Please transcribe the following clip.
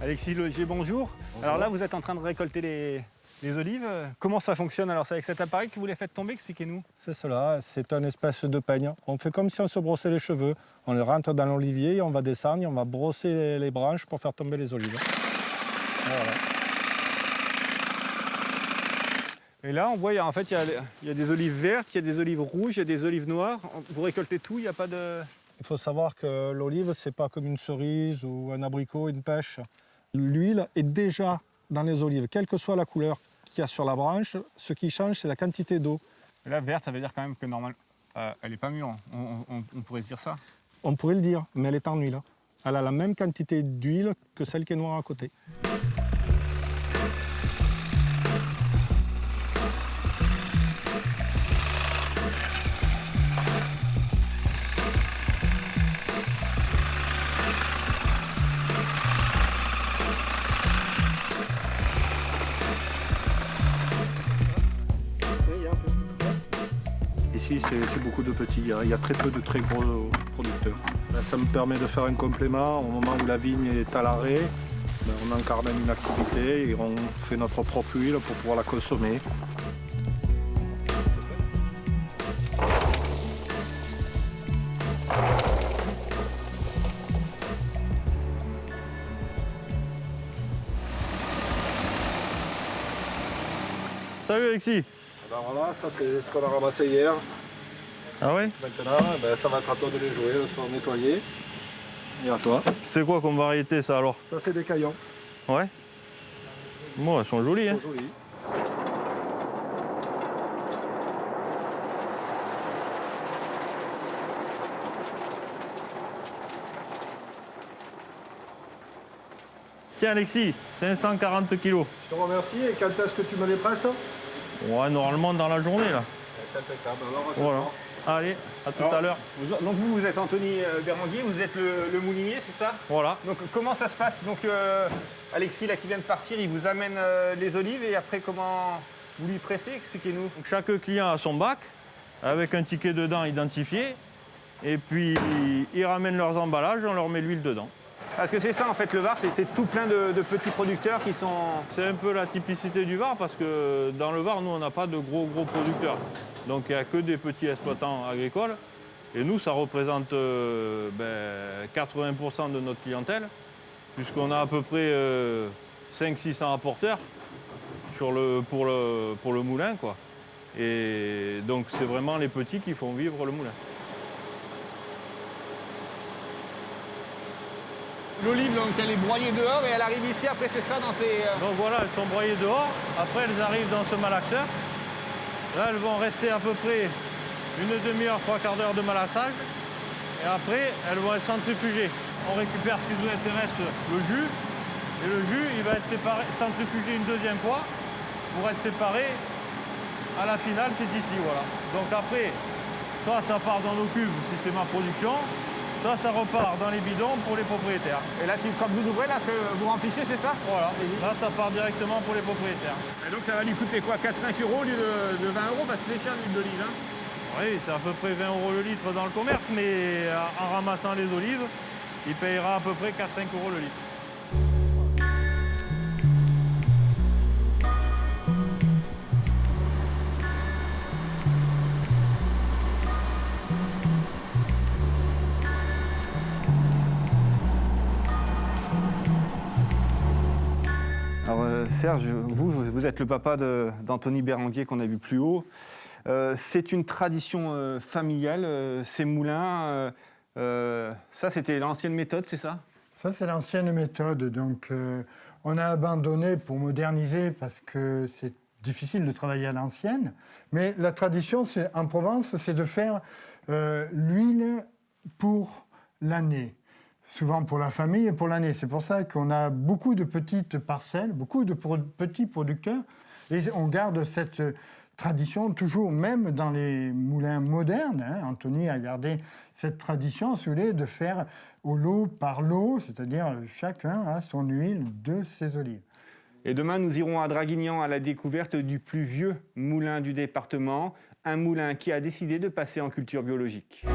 Alexis Logier, bonjour. Alors là, vous êtes en train de récolter les olives. Comment ça fonctionne? Alors c'est avec cet appareil que vous les faites tomber, expliquez-nous. C'est cela, c'est un espèce de peigne. On fait comme si on se brossait les cheveux. On les rentre dans l'olivier, on va descendre, et on va brosser les branches pour faire tomber les olives. Voilà. Et là, on voit, en fait, il y a des olives vertes, il y a des olives rouges, il y a des olives noires. Vous récoltez tout, il n'y a pas de... Il faut savoir que l'olive, c'est pas comme une cerise ou un abricot, une pêche. L'huile est déjà dans les olives, quelle que soit la couleur qu'il y a sur la branche. Ce qui change, c'est la quantité d'eau. Et là, verte, ça veut dire quand même que normalement, elle n'est pas mûre. On pourrait se dire ça. On pourrait le dire, mais elle est en huile. Elle a la même quantité d'huile que celle qui est noire à côté. Ici, c'est beaucoup de petits. Il y a très peu de très gros producteurs. Ça me permet de faire un complément. Au moment où la vigne est à l'arrêt, on encadre une activité et on fait notre propre huile pour pouvoir la consommer. Salut Alexis. Alors voilà, ça c'est ce qu'on a ramassé hier. Ah ouais? Maintenant, ça va être à toi de les jouer, de se nettoyer. Et à toi. C'est quoi comme variété ça alors? Ça c'est des caillons. Ouais. Bon, elles sont jolies. Ils Hein. sont jolis. Tiens Alexis, 540 kilos. Je te remercie. Et quand est-ce que tu me les presses? Ouais, normalement dans la journée là. C'est impeccable. Alors, ce Voilà. soir. Allez, à tout à l'heure. Donc vous êtes Anthony Béranguier, vous êtes le moulinier, c'est ça? Voilà. Donc comment ça se passe? Donc Alexis là qui vient de partir, il vous amène les olives et après comment vous lui pressez? Expliquez-nous. Donc, chaque client a son bac avec un ticket dedans identifié. Et puis ils ramènent leurs emballages, on leur met l'huile dedans. Parce que c'est ça en fait le Var, c'est tout plein de petits producteurs qui sont... C'est un peu la typicité du Var parce que dans le Var, nous, on n'a pas de gros producteurs. Donc il n'y a que des petits exploitants agricoles. Et nous, ça représente 80% de notre clientèle, puisqu'on a à peu près 500-600 apporteurs pour le moulin, quoi. Et donc c'est vraiment les petits qui font vivre le moulin. L'olive, donc elle est broyée dehors et elle arrive ici, après c'est ça dans ces... Donc voilà, elles sont broyées dehors. Après, elles arrivent dans ce malaxeur. Là, elles vont rester à peu près une demi-heure, trois quarts d'heure de malassage. Et après, elles vont être centrifugées. On récupère ce qui nous intéresse, le jus. Et le jus, il va être séparé, centrifugé une deuxième fois pour être séparé. À la finale, c'est ici, voilà. Donc après, ça part dans nos cuves si c'est ma production. Ça repart dans les bidons pour les propriétaires. Et là, quand vous ouvrez, là, vous remplissez, c'est ça? Voilà, là ça part directement pour les propriétaires. Et donc ça va lui coûter quoi? 4-5 euros au lieu de 20 euros? Parce que c'est cher l'huile d'olive, hein? Oui, c'est à peu près 20 euros le litre dans le commerce, mais en ramassant les olives, il payera à peu près 4-5 euros le litre. Alors Serge, vous êtes le papa d'Anthony Béranguier qu'on a vu plus haut. C'est une tradition familiale, ces moulins. Ça, c'était l'ancienne méthode, c'est ça? Ça, c'est l'ancienne méthode. Donc, on a abandonné pour moderniser parce que c'est difficile de travailler à l'ancienne. Mais la tradition, en Provence, c'est de faire l'huile pour l'année. Souvent pour la famille et pour l'année. C'est pour ça qu'on a beaucoup de petites parcelles, beaucoup de petits producteurs. Et on garde cette tradition toujours, même dans les moulins modernes. Anthony a gardé cette tradition, si vous voulez, de faire au lot par lot, c'est-à-dire chacun a son huile de ses olives. Et demain, nous irons à Draguignan à la découverte du plus vieux moulin du département, un moulin qui a décidé de passer en culture biologique.